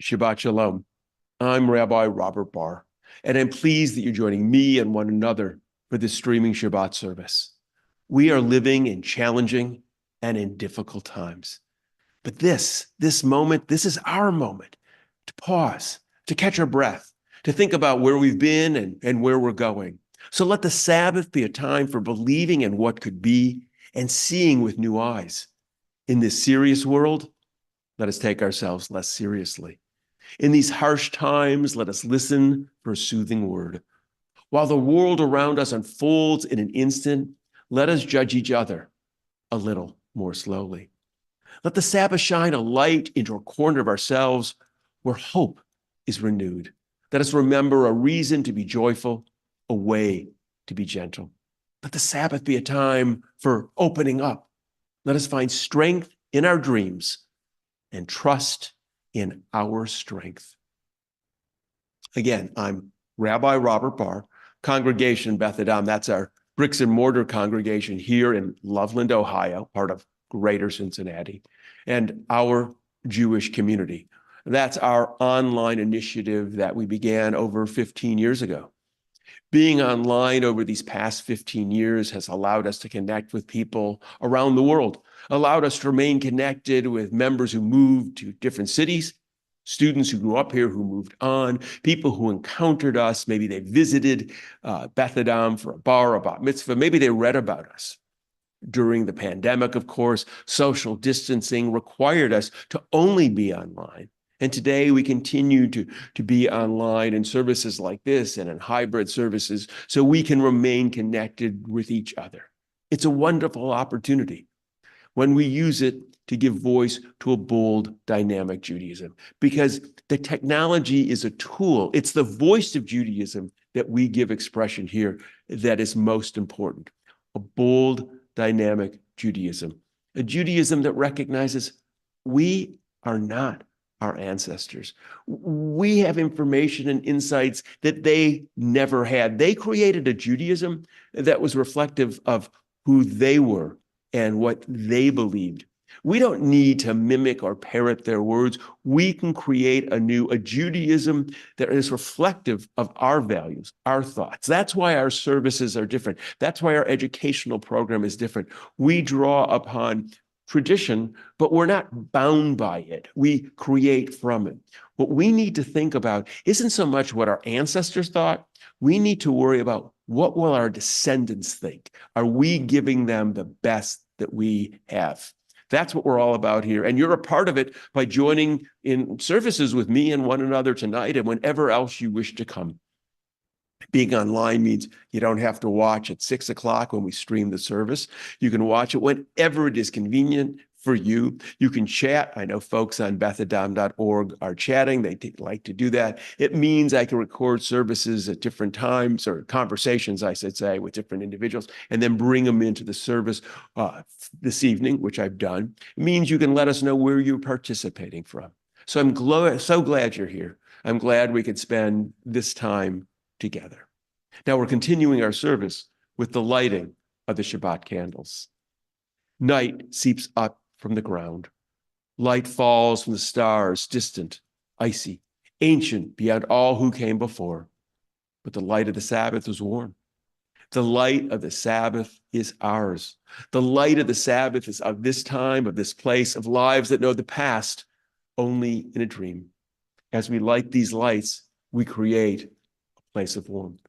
Shabbat Shalom. I'm Rabbi Robert Barr, and I'm pleased that you're joining me and one another for this streaming Shabbat service. We are living in challenging and in difficult times. But this moment, this is our moment to pause, to catch our breath, to think about where we've been and where we're going. So let the Sabbath be a time for believing in what could be and seeing with new eyes. In this serious world, let us take ourselves less seriously. In these harsh times, let us listen for a soothing word. While the world around us unfolds in an instant, let us judge each other a little more slowly. Let the Sabbath shine a light into a corner of ourselves where hope is renewed. Let us remember a reason to be joyful, a way to be gentle. Let the Sabbath be a time for opening up. Let us find strength in our dreams and trust in our strength. Again, I'm Rabbi Robert Barr, Congregation Beth Adam. That's our bricks and mortar congregation here in Loveland, Ohio, part of Greater Cincinnati, and our Jewish community. That's our online initiative that we began over 15 years ago. Being online over these past 15 years has allowed us to connect with people around the world, allowed us to remain connected with members who moved to different cities, students who grew up here who moved on, people who encountered us. Maybe they visited Beth Adam for a bar, a bat mitzvah. Maybe they read about us. During the pandemic, of course, social distancing required us to only be online. And today we continue to be online in services like this and in hybrid services so we can remain connected with each other. It's a wonderful opportunity when we use it to give voice to a bold, dynamic Judaism, because the technology is a tool. It's the voice of Judaism that we give expression here that is most important. A bold, dynamic Judaism, a Judaism that recognizes we are not our ancestors. We have information and insights that they never had. They created a Judaism that was reflective of who they were and what they believed. We don't need to mimic or parrot their words. We can create a Judaism that is reflective of our values, our thoughts. That's why our services are different. That's why our educational program is different. We draw upon tradition, but we're not bound by it. We create from it. What we need to think about isn't so much what our ancestors thought. We need to worry about what will our descendants think? Are we giving them the best that we have? That's what we're all about here. And you're a part of it by joining in services with me and one another tonight and whenever else you wish to come. Being online means you don't have to watch at 6 o'clock when we stream the service. You can watch it whenever it is convenient for you. You can chat. I know folks on bethadam.org are chatting. They like to do that. It means I can record services at different times, or conversations, I should say, with different individuals, and then bring them into the service this evening, which I've done. It means you can let us know where you're participating from. So I'm so glad you're here. I'm glad we could spend this time together. Now we're continuing our service with the lighting of the Shabbat candles. Night seeps up from the ground. Light falls from the stars, distant, icy, ancient beyond all who came before. But the light of the Sabbath is warm. The light of the Sabbath is ours. The light of the Sabbath is of this time, of this place, of lives that know the past only in a dream. As we light these lights, we create a place of warmth.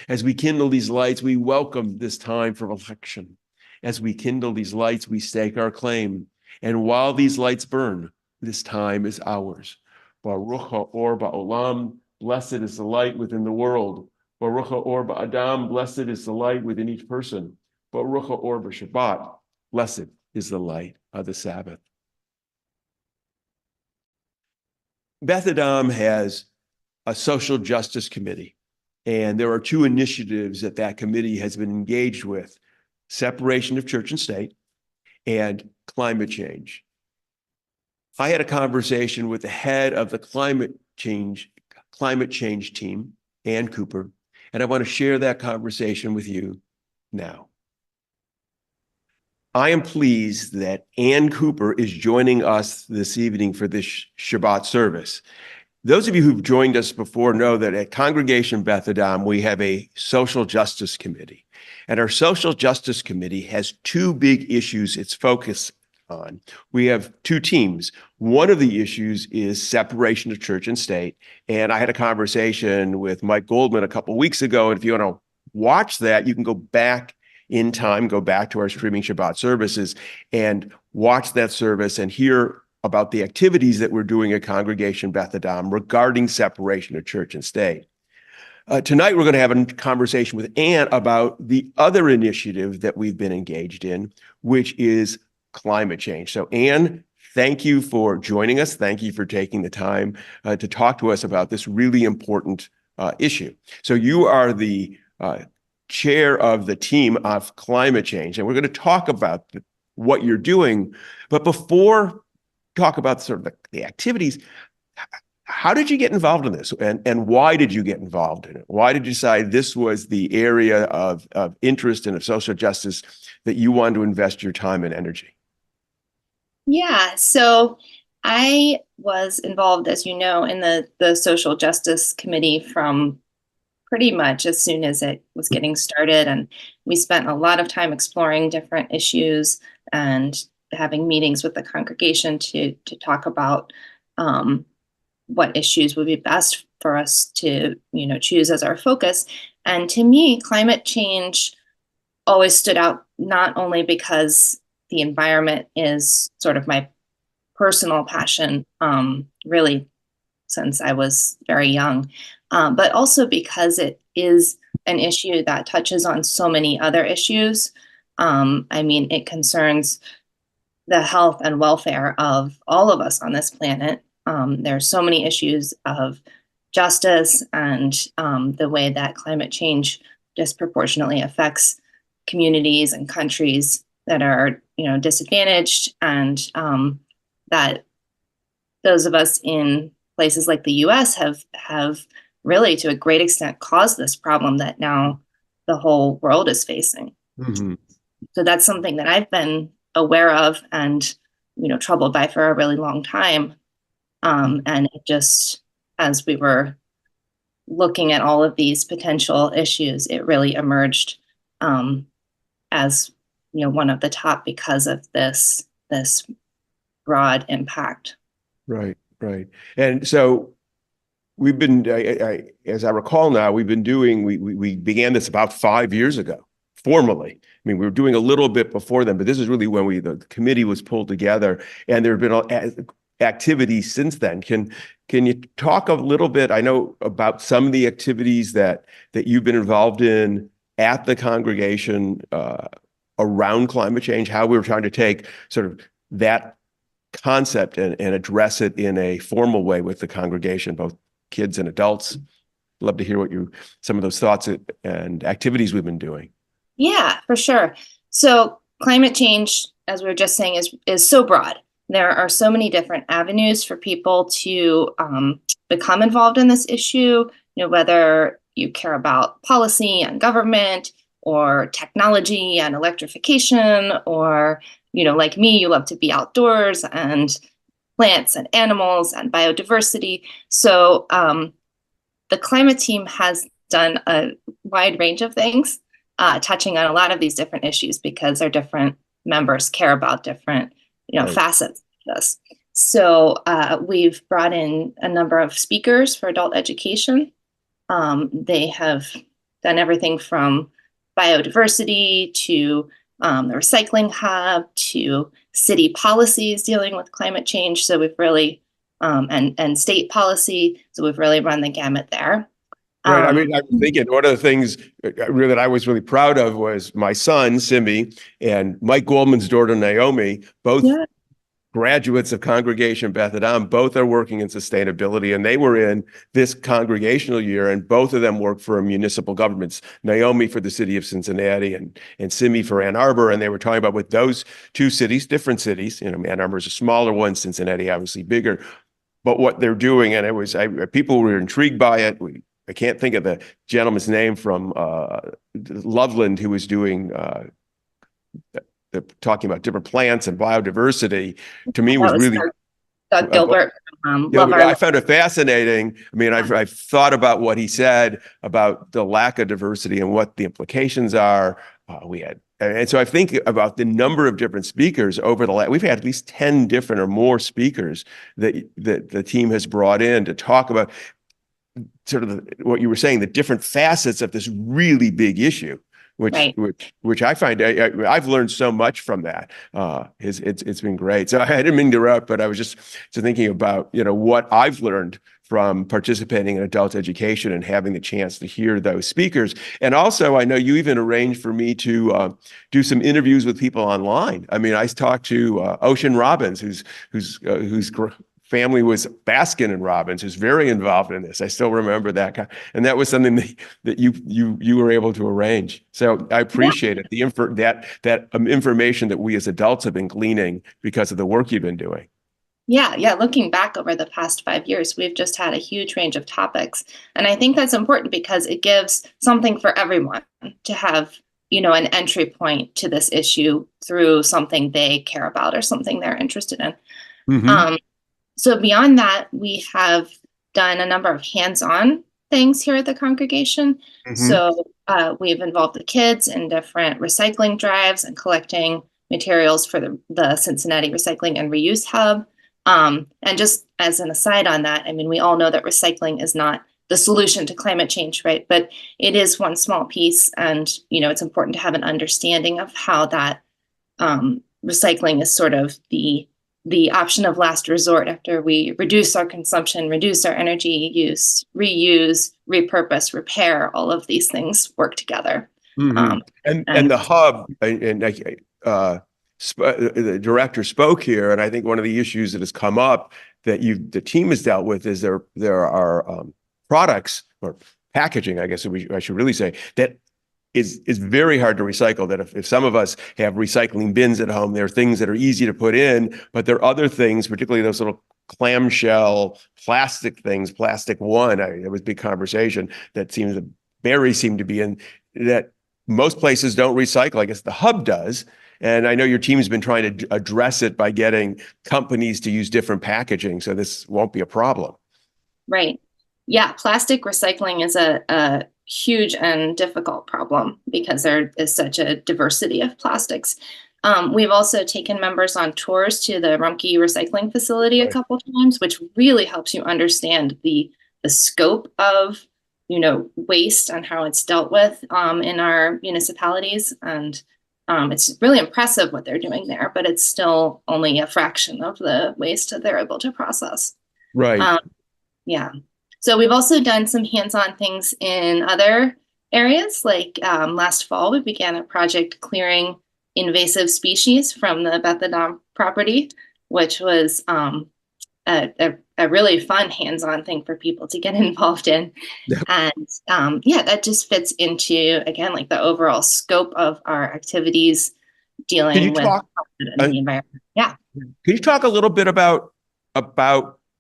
As we kindle these lights, we welcome this time for reflection. As we kindle these lights, we stake our claim. And while these lights burn, this time is ours. Baruch ha'or ba'olam, blessed is the light within the world. Baruch ha'or ba'adam, blessed is the light within each person. Baruch ha'or b'Shabbat, blessed is the light of the Sabbath. Beth Adam has a social justice committee, and there are two initiatives that that committee has been engaged with: separation of church and state and climate change. I had a conversation with the head of the climate change team, Ann Cooper, and I want to share that conversation with you now. I am pleased that Ann Cooper is joining us this evening for this Shabbat service. Those of you who've joined us before know that at Congregation Beth Adam, we have a social justice committee. And our social justice committee has two big issues it's focused on. We have two teams. One of the issues is separation of church and state. And I had a conversation with Mike Goldman a couple of weeks ago. And if you want to watch that, you can go back in time, go back to our streaming Shabbat services and watch that service and hear about the activities that we're doing at Congregation Beth Adam regarding separation of church and state. Tonight, we're going to have a conversation with Ann about the other initiative that we've been engaged in, which is climate change. So Ann, thank you for joining us. Thank you for taking the time to talk to us about this really important issue. So you are the chair of the team of climate change, and we're going to talk about what you're doing. But before talk about sort of the activities, how did you get involved in this, and why did you get involved in it? Why did you decide this was the area of interest and of social justice that you wanted to invest your time and energy? Yeah, so I was involved, as you know, in the Social Justice Committee from pretty much as soon as it was getting started. And we spent a lot of time exploring different issues and having meetings with the congregation to talk about what issues would be best for us to, choose as our focus. And to me, climate change always stood out, not only because the environment is sort of my personal passion, really since I was very young, but also because it is an issue that touches on so many other issues. It concerns the health and welfare of all of us on this planet. There are so many issues of justice and the way that climate change disproportionately affects communities and countries that are, disadvantaged, and that those of us in places like the U.S. have really, to a great extent, caused this problem that now the whole world is facing. Mm-hmm. So that's something that I've been aware of and, troubled by for a really long time. And it just, as we were looking at all of these potential issues, it really emerged as, one of the top because of this broad impact. Right, right. And so we've been, as I recall now, we began this about 5 years ago, formally. We were doing a little bit before then, but this is really when the committee was pulled together, and there have been activities since then. Can you talk a little bit, I know, about some of the activities that you've been involved in at the congregation around climate change, how we were trying to take sort of that concept and address it in a formal way with the congregation, both kids and adults? Love to hear some of those thoughts and activities we've been doing. Yeah, for sure. So climate change, as we were just saying, is so broad. There are so many different avenues for people to become involved in this issue, whether you care about policy and government or technology and electrification, or, like me, you love to be outdoors and plants and animals and biodiversity. So the climate team has done a wide range of things, touching on a lot of these different issues because our different members care about different Right. facets of this. So we've brought in a number of speakers for adult education. They have done everything from biodiversity to the recycling hub to city policies dealing with climate change. So we've really, and state policy. So we've really run the gamut there. Right. I'm thinking one of the things that I was really proud of was my son, Simi, and Mike Goldman's daughter, Naomi, both graduates of Congregation Beth Adam. Both are working in sustainability, and they were in this congregational year, and both of them work for municipal governments. Naomi for the city of Cincinnati and Simi for Ann Arbor. And they were talking about with those two cities, different cities, Ann Arbor is a smaller one, Cincinnati obviously bigger, but what they're doing. And people were intrigued by it. I can't think of the gentleman's name from Loveland who was doing talking about different plants and biodiversity. To me, was really Doug Gilbert, Yeah, Love Our I found it fascinating. I mean, I've thought about what he said about the lack of diversity and what the implications are. And so I think about the number of different speakers over the last, we've had at least 10 different or more speakers that the team has brought in to talk about sort of what you were saying, the different facets of this really big issue, right. which I find I've learned so much from that. It's been great. So I didn't mean to interrupt, but I was just thinking about what I've learned from participating in adult education and having the chance to hear those speakers. And also, I know you even arranged for me to do some interviews with people online. I mean, I talked to Ocean Robbins, whose family was Baskin and Robbins, who's very involved in this. I still remember that, and that was something that you were able to arrange. So I appreciate it. That information that we as adults have been gleaning because of the work you've been doing. Yeah. Looking back over the past 5 years, we've just had a huge range of topics. And I think that's important because it gives something for everyone to have, an entry point to this issue through something they care about or something they're interested in. Mm-hmm. So beyond that, we have done a number of hands-on things here at the congregation. Mm-hmm. So we've involved the kids in different recycling drives and collecting materials for the Cincinnati Recycling and Reuse Hub. And just as an aside on that, I mean, we all know that recycling is not the solution to climate change, right? But it is one small piece, and it's important to have an understanding of how that recycling is sort of the option of last resort after we reduce our consumption, reduce our energy use, reuse, repurpose, repair. All of these things work together. Mm-hmm. And the hub the director spoke here, and I think one of the issues that has come up that the team has dealt with is there are products or packaging, I guess I should really say, that is very hard to recycle. That if some of us have recycling bins at home, there are things that are easy to put in, but there are other things, particularly those little clamshell plastic things, plastic one. It was a big conversation that berries seem to be in that most places don't recycle. I guess the hub does. And I know your team's been trying to address it by getting companies to use different packaging, so this won't be a problem. Right. Yeah, plastic recycling is a huge and difficult problem because there is such a diversity of plastics. We've also taken members on tours to the Rumpke recycling facility a couple times, which really helps you understand the scope of waste and how it's dealt with in our municipalities. And it's really impressive what they're doing there, but it's still only a fraction of the waste that they're able to process. Right. Yeah. So we've also done some hands-on things in other areas. Like last fall, we began a project clearing invasive species from the Beth Adam property, which was a really fun hands-on thing for people to get involved in. Yep. And that just fits into, again, like the overall scope of our activities dealing with the environment. Yeah. Can you talk a little bit about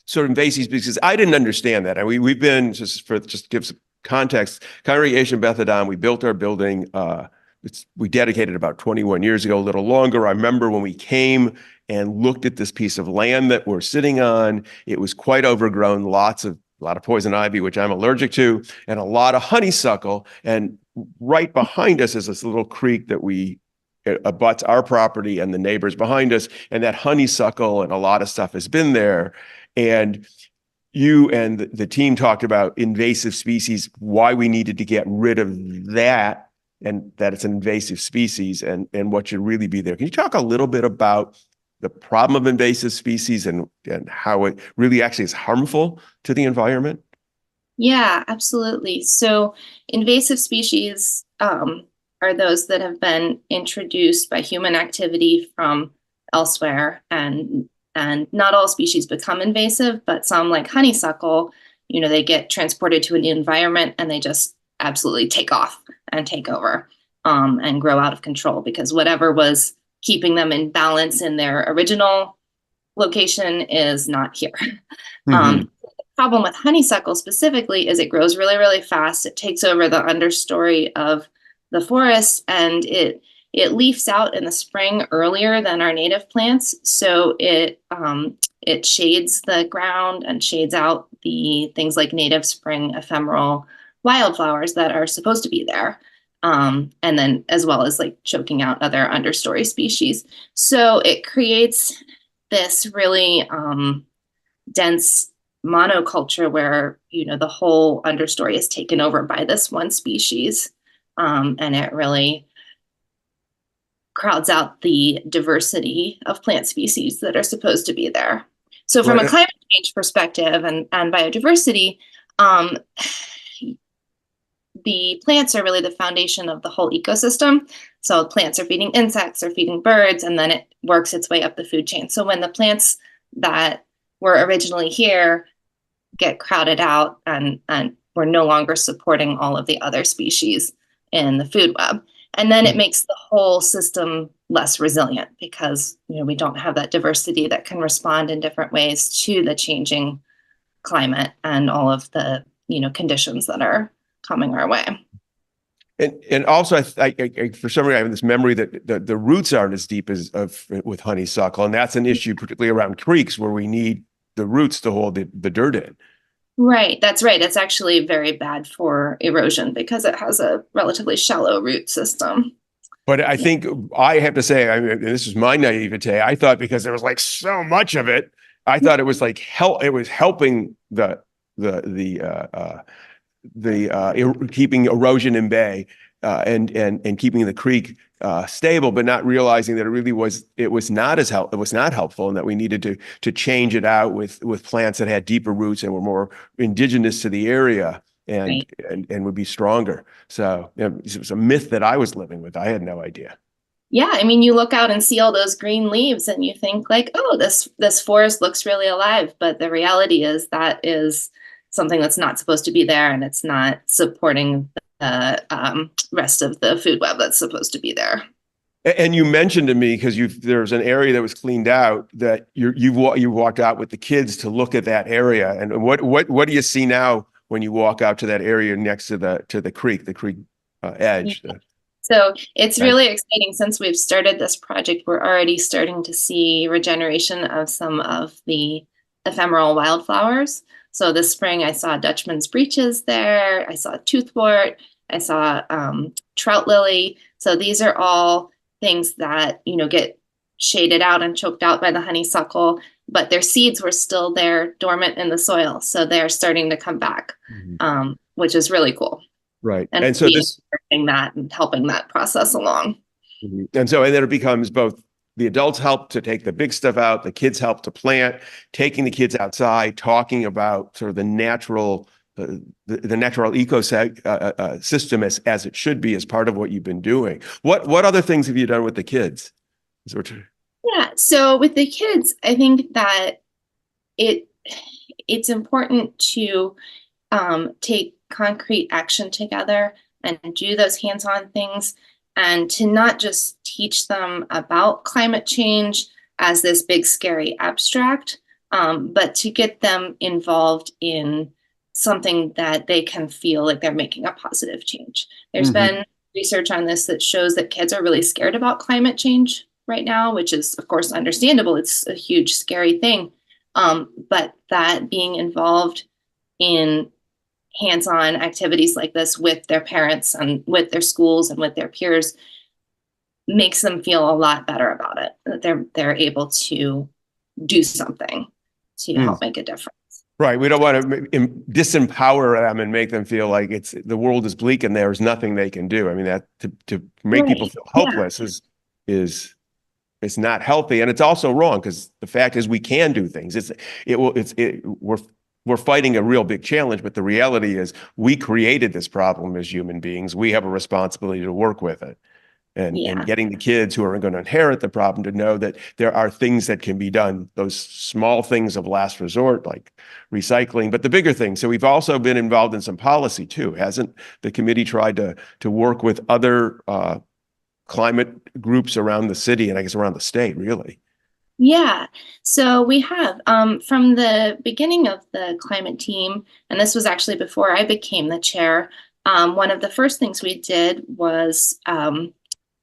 sort of invasive species? I didn't understand that. We've been, just to give some context, Congregation Beth Adam, we built our building. We dedicated about 21 years ago, a little longer. I remember when we came and looked at this piece of land that we're sitting on, it was quite overgrown, a lot of poison ivy, which I'm allergic to, and a lot of honeysuckle. And right behind us is this little creek that abuts our property and the neighbors behind us. And that honeysuckle and a lot of stuff has been there. And you and the team talked about invasive species, why we needed to get rid of that, and that it's an invasive species and what should really be there. Can you talk a little bit about the problem of invasive species and how it really actually is harmful to the environment? Yeah, absolutely. So invasive species are those that have been introduced by human activity from elsewhere, and not all species become invasive, but some, like honeysuckle, they get transported to an environment and they just absolutely take off and take over and grow out of control because whatever was keeping them in balance in their original location is not here. Mm-hmm. The problem with honeysuckle specifically is it grows really, really fast. It takes over the understory of the forest, and it it leaves out in the spring earlier than our native plants, so it shades the ground and shades out the things like native spring ephemeral wildflowers that are supposed to be there. And then as well as like choking out other understory species. So it creates this really dense monoculture where, you know, the whole understory is taken over by this one species. And it really crowds out the diversity of plant species that are supposed to be there. So from a Right. climate change perspective and biodiversity, um, the plants are really the foundation of the whole ecosystem. So plants are feeding insects or feeding birds, and then it works its way up the food chain. So when the plants that were originally here get crowded out and we're no longer supporting all of the other species in the food web. And then it makes the whole system less resilient because, you know, we don't have that diversity that can respond in different ways to the changing climate and all of the, you know, conditions that are coming our way. And also, I for some reason, I have this memory that the roots aren't as deep as with honeysuckle, and that's an issue, particularly around creeks where we need the roots to hold the dirt in. Right, that's right. It's actually very bad for erosion because it has a relatively shallow root system. But I Yeah. think I have to say, I mean, this is my naivete. I thought because there was like so much of it, I thought it was like help. It was helping keeping erosion in bay and keeping the creek stable, but not realizing that it was not helpful, and that we needed to change it out with plants that had deeper roots and were more indigenous to the area and Right. and would be stronger. So you know, it was a myth that I was living with. I had no idea. Yeah, I mean, you look out and see all those green leaves and you think like, oh, this forest looks really alive, but the reality is that is something that's not supposed to be there and it's not supporting the rest of the food web that's supposed to be there. And you mentioned to me because there's an area that was cleaned out that you walked out with the kids to look at that area. And what do you see now when you walk out to that area next to the creek Yeah. edge? So it's Right. really exciting. Since we've started this project, we're already starting to see regeneration of some of the ephemeral wildflowers. So this spring, I saw Dutchman's breeches there. I saw toothwort. I saw trout lily. So these are all things that, you know, get shaded out and choked out by the honeysuckle, but their seeds were still there dormant in the soil. So they're starting to come back, Mhm. which is really cool. Right. And And so we this encouraging that and helping that process along. and then it becomes both the adults help to take the big stuff out, the kids help to plant, taking the kids outside, talking about sort of the natural system as it should be as part of what you've been doing. What other things have you done with the kids? Yeah, so with the kids, I think that it it's important to take concrete action together and do those hands-on things and to not just teach them about climate change as this big scary abstract, but to get them involved in something that they can feel like they're making a positive change. There's Mhm. been research on this that shows that kids are really scared about climate change right now, which is of course understandable. It's a huge scary thing, but that being involved in hands-on activities like this with their parents and with their schools and with their peers makes them feel a lot better about it. That they're able to do something to Mm. help make a difference. Right. We don't want to disempower them and make them feel like the world is bleak and there's nothing they can do. I mean, that to make people Right. feel Yeah. hopeless is it's not healthy, and it's also wrong because the fact is we can do things. We're fighting a real big challenge, but the reality is we created this problem as human beings. We have a responsibility to work with it. And Yeah. getting the kids who are going to inherit the problem to know that there are things that can be done, those small things of last resort, like recycling, but the bigger things. So we've also been involved in some policy too. Hasn't the committee tried to work with other climate groups around the city and I guess around the state, really? Yeah, so we have from the beginning of the climate team, and this was actually before I became the chair. One of the first things we did was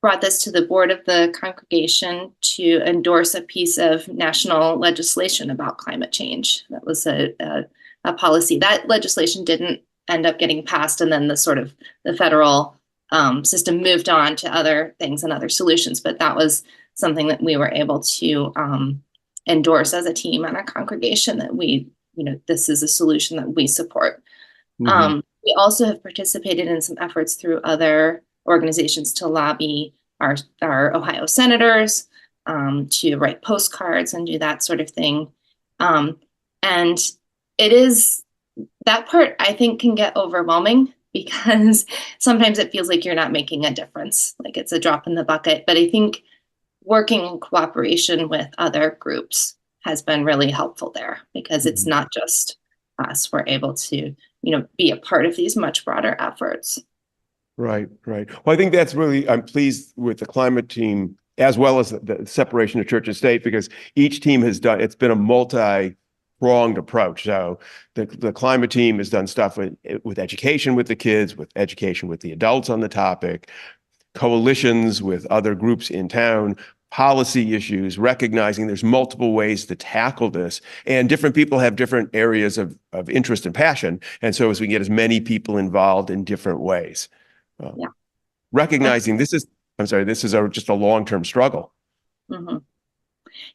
brought this to the board of the congregation to endorse a piece of national legislation about climate change. That was a policy. That legislation didn't end up getting passed, and then the federal system moved on to other things and other solutions. But that was something that we were able to endorse as a team and a congregation, that this is a solution that we support. Mhm. We also have participated in some efforts through other organizations to lobby our Ohio senators, to write postcards and do that sort of thing. And it is that part, I think, can get overwhelming because sometimes it feels like you're not making a difference, like it's a drop in the bucket. But I think working in cooperation with other groups has been really helpful there, because it's Mhm. not just us. We're able to, be a part of these much broader efforts. Right, right. Well, I think that's really, I'm pleased with the climate team as well as the separation of church and state, because each team has done, it's been a multi-pronged approach. So the climate team has done stuff with education with the kids, with education with the adults on the topic, coalitions with other groups in town, policy issues, recognizing there's multiple ways to tackle this. And different people have different areas of interest and passion. And so as we get as many people involved in different ways. Yeah. Recognizing this is, I'm sorry, this is just a long-term struggle. Mhm.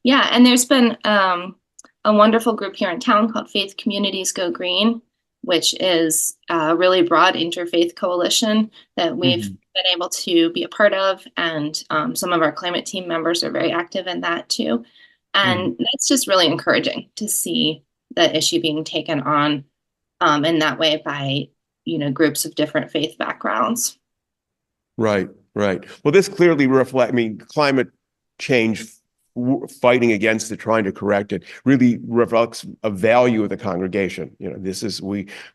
Yeah, and there's been a wonderful group here in town called Faith Communities Go Green, which is a really broad interfaith coalition that we've Mhm. been able to be a part of. And some of our climate team members are very active in that too. Mhm. And that's just really encouraging to see the issue being taken on in that way by, groups of different faith backgrounds. Right, right. Well, this clearly reflect, I mean, climate change, fighting against it, trying to correct it, really reflects a value of the congregation. This is,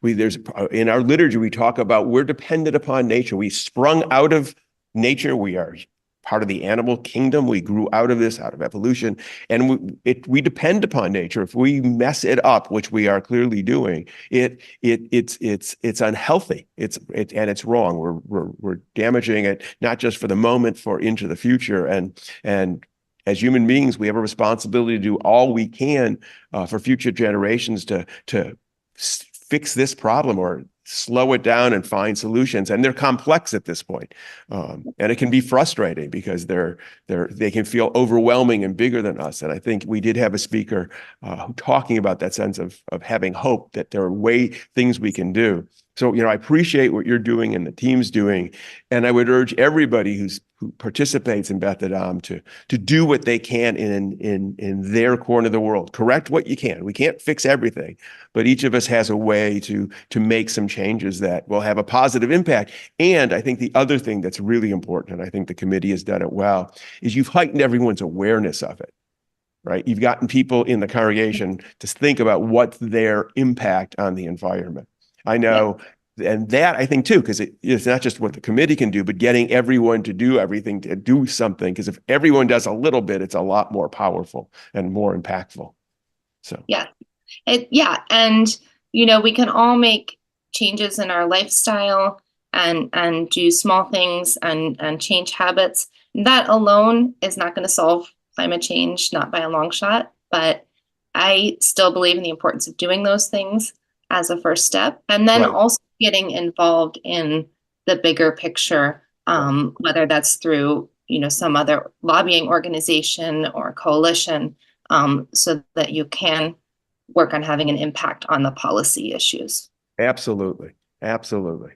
there's, in our liturgy, we talk about we're dependent upon nature. We sprung out of nature. We are part of the animal kingdom. We grew out of this, out of evolution, and we depend upon nature. If we mess it up, which we are clearly doing, it's unhealthy. And it's wrong. We're damaging it, not just for the moment, for into the future. And as human beings, we have a responsibility to do all we can for future generations to fix this problem or slow it down and find solutions. And they're complex at this point. And it can be frustrating because they can feel overwhelming and bigger than us. And I think we did have a speaker talking about that sense of having hope that there are things we can do. So, I appreciate what you're doing and the team's doing. And I would urge everybody who participates in Beth Adam to do what they can in their corner of the world. Correct what you can. We can't fix everything, but each of us has a way to make some changes that will have a positive impact. And I think the other thing that's really important, and I think the committee has done it well, is you've heightened everyone's awareness of it. Right? You've gotten people in the congregation to think about what's their impact on the environment. I Yeah. know, and that I think too, because it's not just what the committee can do, but getting everyone to do everything, to do something. Because if everyone does a little bit, it's a lot more powerful and more impactful. So, Yeah. Yeah. And, we can all make changes in our lifestyle and do small things and change habits. That alone is not going to solve climate change, not by a long shot, but I still believe in the importance of doing those things as a first step. And then right, also getting involved in the bigger picture, right. whether that's through, some other lobbying organization or coalition, so that you can work on having an impact on the policy issues. Absolutely. Absolutely.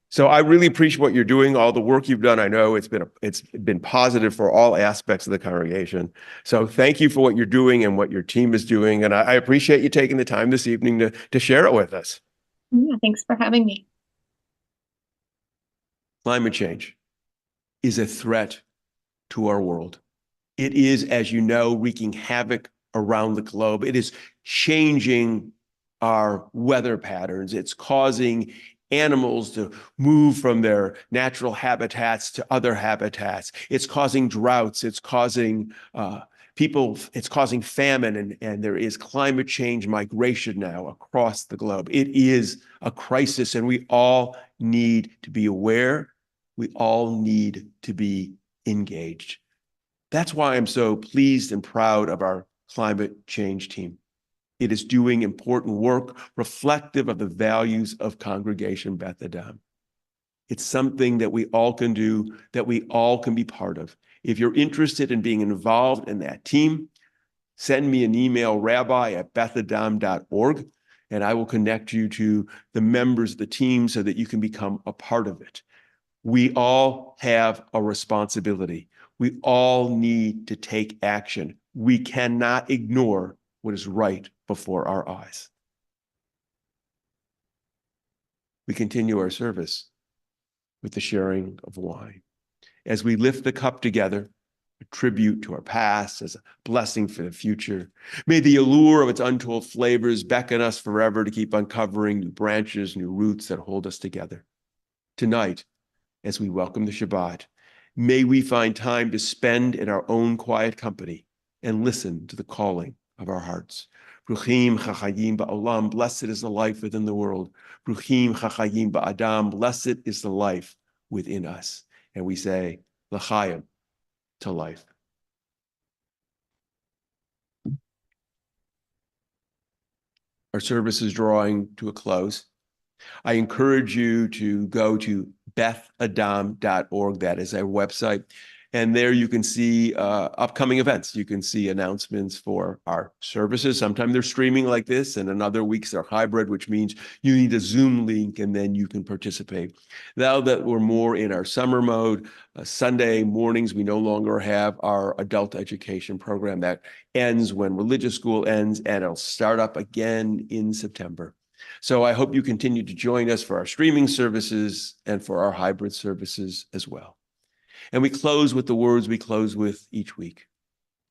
So I really appreciate what you're doing, all the work you've done. I know it's been positive for all aspects of the congregation. So thank you for what you're doing and what your team is doing. And I appreciate you taking the time this evening to share it with us. Yeah, thanks for having me. Climate change is a threat to our world. It is, as you know, wreaking havoc around the globe. It is changing our weather patterns. It's causing animals to move from their natural habitats to other habitats. It's causing droughts. It's causing it's causing famine, and there is climate change migration now across the globe. It is a crisis, and we all need to be aware. We all need to be engaged. That's why I'm so pleased and proud of our climate change team. It is doing important work reflective of the values of Congregation Beth Adam. It's something that we all can do, that we all can be part of. If you're interested in being involved in that team, send me an email, rabbi@bethadam.org, and I will connect you to the members of the team so that you can become a part of it. We all have a responsibility. We all need to take action. We cannot ignore what is right before our eyes. We continue our service with the sharing of wine. As we lift the cup together, a tribute to our past as a blessing for the future, may the allure of its untold flavors beckon us forever to keep uncovering new branches, new roots that hold us together. Tonight, as we welcome the Shabbat, may we find time to spend in our own quiet company and listen to the calling of our hearts. Bruchim chachayim ba'olam, blessed is the life within the world. Bruchim chachayim ba'adam, blessed is the life within us. And we say, l'chaim, to life. Our service is drawing to a close. I encourage you to go to bethadam.org. That is our website. And there you can see upcoming events. You can see announcements for our services. Sometimes they're streaming like this, and in other weeks they're hybrid, which means you need a Zoom link and then you can participate. Now that we're more in our summer mode, Sunday mornings, we no longer have our adult education program. That ends when religious school ends, and it'll start up again in September. So I hope you continue to join us for our streaming services and for our hybrid services as well. And we close with the words we close with each week.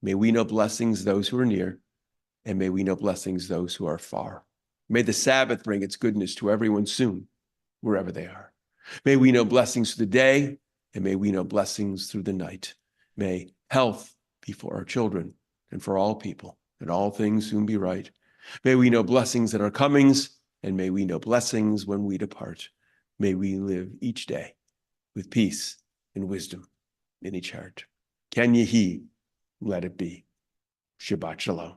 May we know blessings those who are near, and may we know blessings those who are far. May the Sabbath bring its goodness to everyone soon, wherever they are. May we know blessings through the day, and may we know blessings through the night. May health be for our children and for all people, and all things soon be right. May we know blessings in our comings, and may we know blessings when we depart. May we live each day with peace and wisdom in each heart. Ken Yehi, let it be. Shabbat Shalom.